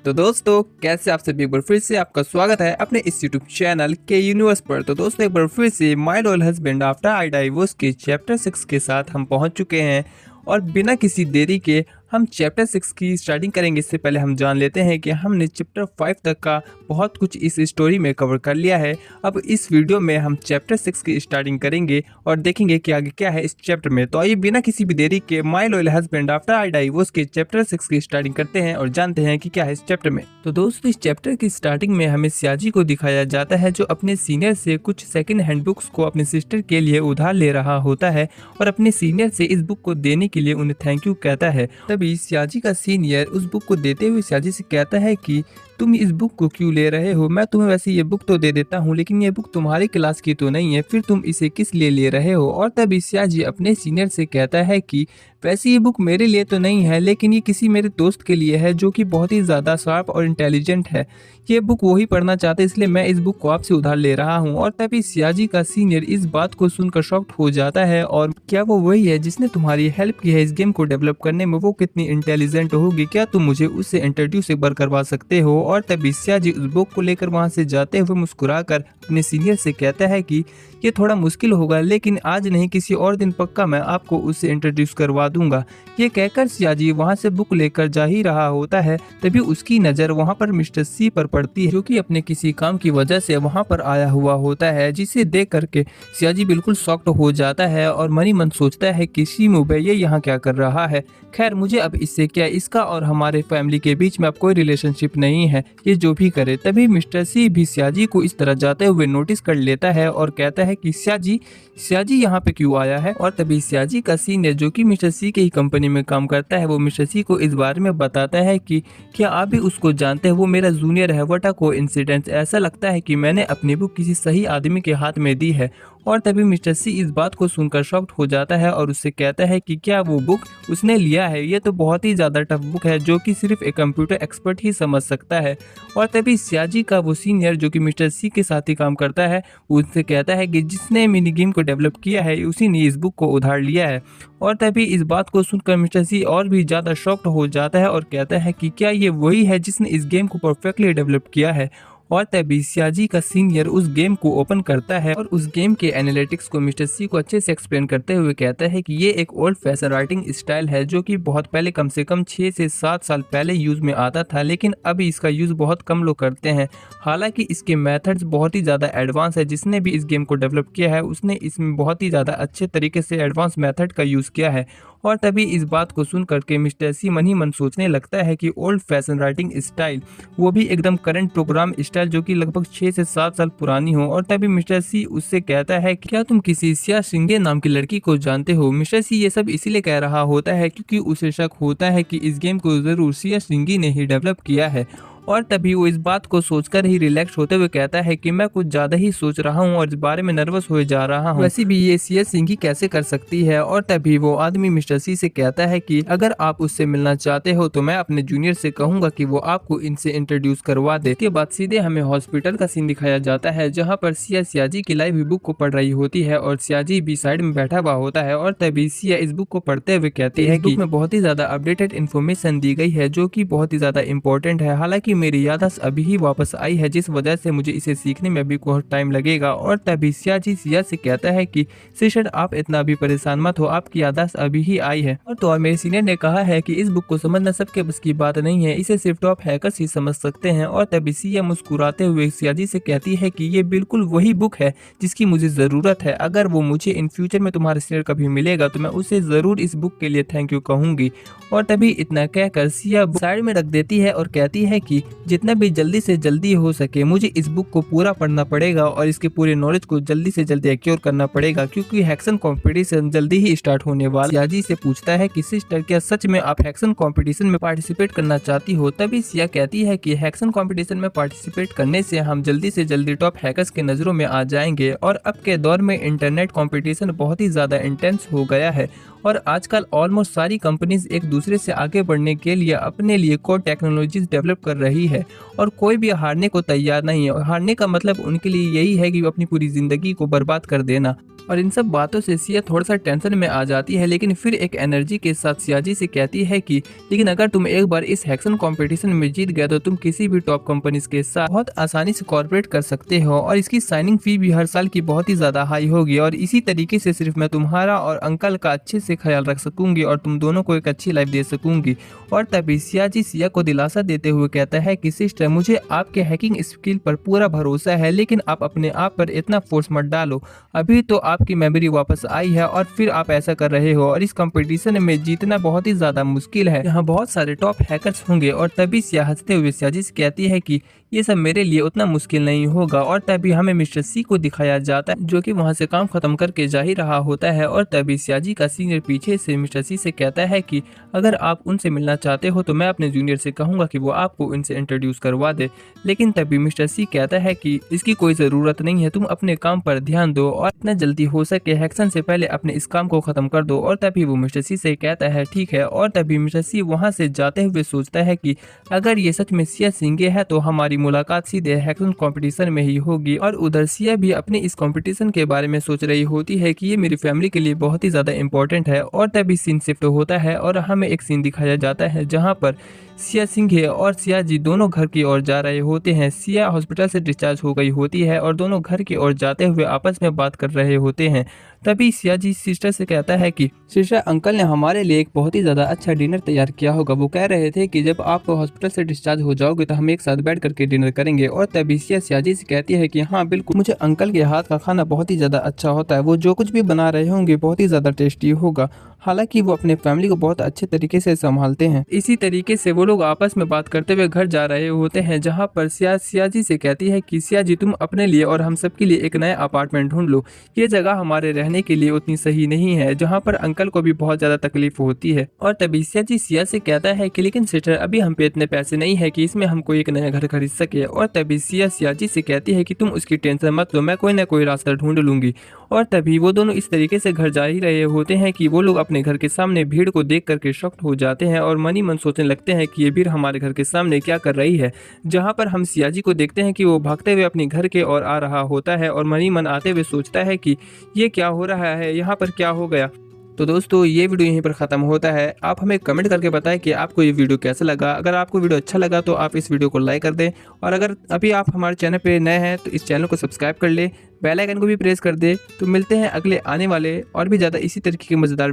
तो दोस्तों कैसे आप सभी, एक बार फिर से आपका स्वागत है अपने इस यूट्यूब चैनल के यूनिवर्स पर। तो दोस्तों एक बार फिर से my loyal husband after I divorce के चैप्टर 6 के साथ हम पहुंच चुके हैं और बिना किसी देरी के हम चैप्टर 6 की स्टार्टिंग करेंगे। इससे पहले हम जान लेते हैं कि हमने चैप्टर 5 तक का बहुत कुछ इस स्टोरी में कवर कर लिया है। अब इस वीडियो में हम चैप्टर 6 की स्टार्टिंग करेंगे और देखेंगे कि आगे क्या है इस चैप्टर में। तो आइए बिना किसी भी देरी के my loyal husband after I divorce के चैप्टर 6 की स्टार्टिंग करते हैं और जानते हैं कि क्या है इस चैप्टर में। तो दोस्तों इस चैप्टर की स्टार्टिंग में हमें सियाजी को दिखाया जाता है जो अपने सीनियर से कुछ सेकंड हैंड बुक्स को अपने सिस्टर के लिए उधार ले रहा होता है और अपने सीनियर से इस बुक को देने के लिए उन्हें थैंक यू कहता है। तभी सियाजी का सीनियर उस बुक को देते हुए सियाजी से कहता है कि तुम इस बुक को क्यों ले रहे हो, मैं तुम्हें वैसे ये बुक तो दे देता हूँ लेकिन ये बुक तुम्हारी क्लास की तो नहीं है, फिर तुम इसे किस लिए ले रहे हो। और तभी सियाजी अपने सीनियर से कहता है कि वैसे ये बुक मेरे लिए तो नहीं है लेकिन ये किसी मेरे दोस्त के लिए है जो कि बहुत ही ज़्यादा शार्प और इंटेलिजेंट है, ये बुक वही पढ़ना चाहते इसलिए मैं इस बुक को आपसे उधार ले रहा हूँ। और तभी सियाजी का सीनियर इस बात को सुनकर शॉक्ड हो जाता है और क्या वो वही है जिसने तुम्हारी हेल्प की है इस गेम को डेवलप करने में, वो कितनी इंटेलिजेंट होगी, क्या तुम मुझे उससे इंट्रोड्यूस एक बार करवा सकते हो। और तभी सियाजी उस बुक को लेकर वहां से जाते हुए मुस्कुराकर अपने सीनियर से कहता है कि ये थोड़ा मुश्किल होगा लेकिन आज नहीं किसी और दिन पक्का मैं आपको उससे इंट्रोड्यूस करवा दूंगा। ये कहकर सियाजी वहां से बुक लेकर जा ही रहा होता है तभी उसकी नज़र वहां पर मिस्टर सी पर पड़ती है जो कि अपने किसी काम की वजह से वहां पर आया हुआ होता है, जिसे देख करके सियाजी बिल्कुल शॉक्ड हो जाता है और मनी मन सोचता है कि शिमू भाई ये यहाँ क्या कर रहा है। खैर मुझे अब इससे क्या, इसका और हमारे फैमिली के बीच में अब कोई रिलेशनशिप नहीं है, ये जो भी करे। तभी मिस्टर सी भी सियाजी को इस तरह जाते हुए नोटिस कर लेता है और कहता है कि सियाजी यहाँ पे क्यों आया है। और तभी सियाजी का सीनियर जो कि मिस्टर सी के ही कंपनी में काम करता है वो मिस्टर सी को इस बारे में बताता है कि क्या आप भी उसको जानते हैं, वो मेरा जूनियर है। व्हाट अ कोइंसिडेंस, ऐसा लगता है कि मैंने अपनी बुक किसी सही आदमी के हाथ में दी है। और तभी मिस्टर सी इस बात को सुनकर शॉक्ड हो जाता है और उससे कहता है कि क्या वो बुक उसने लिया है, ये तो बहुत ही ज़्यादा टफ बुक है जो कि सिर्फ एक कंप्यूटर एक्सपर्ट ही समझ सकता है। और तभी सियाजी का वो सीनियर जो कि मिस्टर सी के साथ ही काम करता है उससे कहता है कि जिसने मिनी गेम को डेवलप किया है उसी ने इस बुक को उधार लिया है। और तभी इस बात को सुनकर मिस्टर सी और भी ज़्यादा शॉक्ड हो जाता है और कहता है कि क्या ये वही है जिसने इस गेम को परफेक्टली डेवलप किया है। और तभी सियाजी का सीनियर उस गेम को ओपन करता है और उस गेम के एनालिटिक्स को मिस्टर सी को अच्छे से एक्सप्लेन करते हुए कहता है कि ये एक ओल्ड फैशन राइटिंग स्टाइल है जो कि बहुत पहले, कम से कम 6 से 7 साल पहले यूज में आता था लेकिन अभी इसका यूज बहुत कम लोग करते हैं। हालांकि इसके मेथड्स बहुत ही ज़्यादा एडवांस है, जिसने भी इस गेम को डेवलप किया है उसने इसमें बहुत ही ज़्यादा अच्छे तरीके से एडवांस मेथड का यूज़ किया है। और तभी इस बात को सुन करके मिस्टर सी मन ही मन सोचने लगता है कि ओल्ड फैशन राइटिंग स्टाइल, वो भी एकदम करंट प्रोग्राम स्टाइल जो कि लगभग 6 से 7 साल पुरानी हो। और तभी मिस्टर सी उससे कहता है कि क्या तुम किसी सिया सिंगे नाम की लड़की को जानते हो। मिस्टर सी ये सब इसीलिए कह रहा होता है क्योंकि उसे शक होता है कि इस गेम को जरूर सिया सिंगी ने ही डेवलप किया है। और तभी वो इस बात को सोचकर ही रिलैक्स होते हुए कहता है कि मैं कुछ ज्यादा ही सोच रहा हूँ और इस बारे में नर्वस हो जा रहा हूँ, वैसे भी ये सिया सिंगी कैसे कर सकती है। और तभी वो आदमी मिस्टर सी से कहता है कि अगर आप उससे मिलना चाहते हो तो मैं अपने जूनियर से कहूंगा कि वो आपको इनसे इंट्रोड्यूस करवा दे। इसके बाद सीधे हमें हॉस्पिटल का सीन दिखाया जाता है जहाँ पर सिया सियाजी की लाइव बुक को पढ़ रही होती है और सियाजी भी साइड में बैठा हुआ होता है। और तभी सिया इस बुक को पढ़ते हुए कहती है कि इसमें बहुत ही ज्यादा अपडेटेड इन्फॉर्मेशन दी गई है जो कि बहुत ही ज्यादा इंपॉर्टेंट है। हालांकि मेरी याददाश्त अभी ही वापस आई है जिस वजह से मुझे इसे सीखने में भी बहुत टाइम लगेगा। और तभी सियाजी सिया से कहता है कि सिस्टर आप इतना भी परेशान मत हो, आपकी याददाश्त अभी ही आई है। और तो और मेरे सीनियर ने कहा है कि इस बुक को समझना सबके बस की बात नहीं है, इसे सिर्फ टॉप हैकर्स ही समझ सकते हैं। और तभी सिया मुस्कुराते हुए सियाजी से कहती है कि ये बिल्कुल वही बुक है जिसकी मुझे जरूरत है, अगर वो मुझे इन फ्यूचर में तुम्हारे सीनियर कभी मिलेगा तो मैं उसे जरूर इस बुक के लिए थैंक यू कहूंगी। और तभी इतना कहकर सिया साइड में रख देती है और कहती है कि जितना भी जल्दी से जल्दी हो सके मुझे इस बुक को पूरा पढ़ना पड़ेगा और इसके पूरे नॉलेज को जल्दी से जल्दी एक्योर करना पड़ेगा क्योंकि हैक्सन कंपटीशन जल्दी ही स्टार्ट होने वाला। सियाजी से पूछता है कि सिस्टर क्या सच में आप हैक्सन कंपटीशन में पार्टिसिपेट करना चाहती हो। तभी सिया कहती है कि हैक्सन कंपटीशन में पार्टिसिपेट करने से हम जल्दी से जल्दी टॉप हैकर्स के नजरों में आ जाएंगे और अब के दौर में इंटरनेट कंपटीशन बहुत ही ज्यादा इंटेंस हो गया है और आजकल ऑलमोस्ट सारी कंपनीज एक दूसरे से आगे बढ़ने के लिए अपने लिए कोर टेक्नोलॉजीज डेवलप कर रही है और कोई भी हारने को तैयार नहीं है। हारने का मतलब उनके लिए यही है कि वो अपनी पूरी जिंदगी को बर्बाद कर देना। और इन सब बातों से सिया थोड़ा सा टेंशन में आ जाती है, लेकिन फिर एक एनर्जी के साथ सियाजी से कहती है कि लेकिन अगर तुम एक बार इस हैक्सन कंपटीशन में जीत गए तो तुम किसी भी टॉप कंपनीज के साथ बहुत आसानी से कॉर्पोरेट कर सकते हो और इसकी साइनिंग फी भी हर साल की बहुत ही ज्यादा हाई होगी और इसी तरीके से सिर्फ मैं तुम्हारा और अंकल का अच्छे से ख्याल रख सकूंगी और तुम दोनों को एक अच्छी लाइफ दे सकूंगी। और तभी सियाजी सिया को दिलासा देते हुए कहता है कि सिस्टर, मुझे आपके हैकिंग स्किल पर पूरा भरोसा है, लेकिन आप अपने आप पर इतना फोर्स मत डालो। अभी तो आपकी मेमोरी वापस आई है और फिर आप ऐसा कर रहे हो और इस कंपटीशन में जीतना बहुत ही ज्यादा मुश्किल है। यहाँ बहुत सारे टॉप हैकर्स होंगे। और तभी सिया हंसते हुए सियाजी से कहती है कि ये सब मेरे लिए उतना मुश्किल नहीं होगा। और तभी हमें मिस्टर सी को दिखाया जाता है जो कि वहाँ से काम खत्म करके जा ही रहा होता है। और तभी सियाजी का सीनियर पीछे से मिस्टर सी से कहता है कि अगर आप उनसे मिलना चाहते हो तो मैं अपने जूनियर से कहूंगा कि वो आपको इनसे इंट्रोड्यूस करवा दे। लेकिन तभी मिस्टर सी कहता है कि इसकी कोई जरूरत नहीं है, तुम अपने काम पर ध्यान दो और इतना जल्दी हो सके हैक्सन से पहले अपने इस काम को खत्म कर दो। और तभी वो मिस्टर सी से कहता है ठीक है। और तभी मिस्टर सी वहाँ से जाते हुए सोचता है कि अगर ये सच में सिया सिंगे है तो हमारी मुलाकात सीधे हैकथॉन कंपटीशन में ही होगी। और उधर सिया भी अपने इस कंपटीशन के बारे में सोच रही होती है कि ये मेरी फैमिली के लिए बहुत ही ज्यादा इंपॉर्टेंट है। और तभी सीन शिफ्ट होता है और हमें एक सीन दिखाया जाता है जहां पर सिया सिंघे और सिया जी दोनों घर की ओर जा रहे होते हैं। सिया हॉस्पिटल से डिस्चार्ज हो गई होती है और दोनों घर की ओर जाते हुए आपस में बात कर रहे होते हैं। तभी सिया जी सिस्टर से कहता है कि सिस्टर, अंकल ने हमारे लिए एक बहुत ही ज़्यादा अच्छा डिनर तैयार किया होगा। वो कह रहे थे कि जब आप हॉस्पिटल से डिस्चार्ज हो जाओगे तो हम एक साथ बैठ करके डिनर करेंगे। और तभी सिया जी से कहती है कि हाँ बिल्कुल, मुझे अंकल के हाथ का खाना बहुत ही ज़्यादा अच्छा होता है। वो जो कुछ भी बना रहे होंगे बहुत ही ज़्यादा टेस्टी होगा। हालांकि वो अपने फैमिली को बहुत अच्छे तरीके से संभालते हैं। इसी तरीके से वो लोग आपस में बात करते हुए घर जा रहे होते हैं जहां पर सिया जी से कहती है कि सिया जी, तुम अपने लिए और हम सब के लिए एक नया अपार्टमेंट ढूंढ लो। ये जगह हमारे रहने के लिए उतनी सही नहीं है, जहाँ पर अंकल को भी बहुत ज्यादा तकलीफ होती है। और तभी सिया जी सिया से कहता है कि लेकिन सिस्टर, अभी हम पे इतने पैसे नहीं है कि इसमें हम कोई एक नया घर खरीद सके। और तभी सिया जी से कहती है कि तुम उसकी टेंशन मत लो, मैं कोई ना कोई रास्ता ढूंढ लूंगी। और तभी वो दोनों इस तरीके से घर जा ही रहे होते हैं कि वो लोग अपने घर के सामने भीड़ को देख करके शॉक्ड हो जाते हैं और मन ही मन सोचने लगते हैं कि ये भीड़ हमारे घर के सामने क्या कर रही है। जहां पर हम सिया जी को देखते हैं कि वो भागते हुए अपने घर के ओर आ रहा होता है और मन ही मन आते हुए सोचता है कि ये क्या हो रहा है, यहाँ पर क्या हो गया। तो दोस्तों, ये वीडियो यहीं पर ख़त्म होता है। आप हमें कमेंट करके बताएं कि आपको ये वीडियो कैसा लगा। अगर आपको वीडियो अच्छा लगा तो आप इस वीडियो को लाइक कर दें और अगर अभी आप हमारे चैनल पे नए हैं तो इस चैनल को सब्सक्राइब कर ले, बेल आइकन को भी प्रेस कर दे। तो मिलते हैं अगले आने वाले और भी ज़्यादा इसी तरीके के मज़ेदार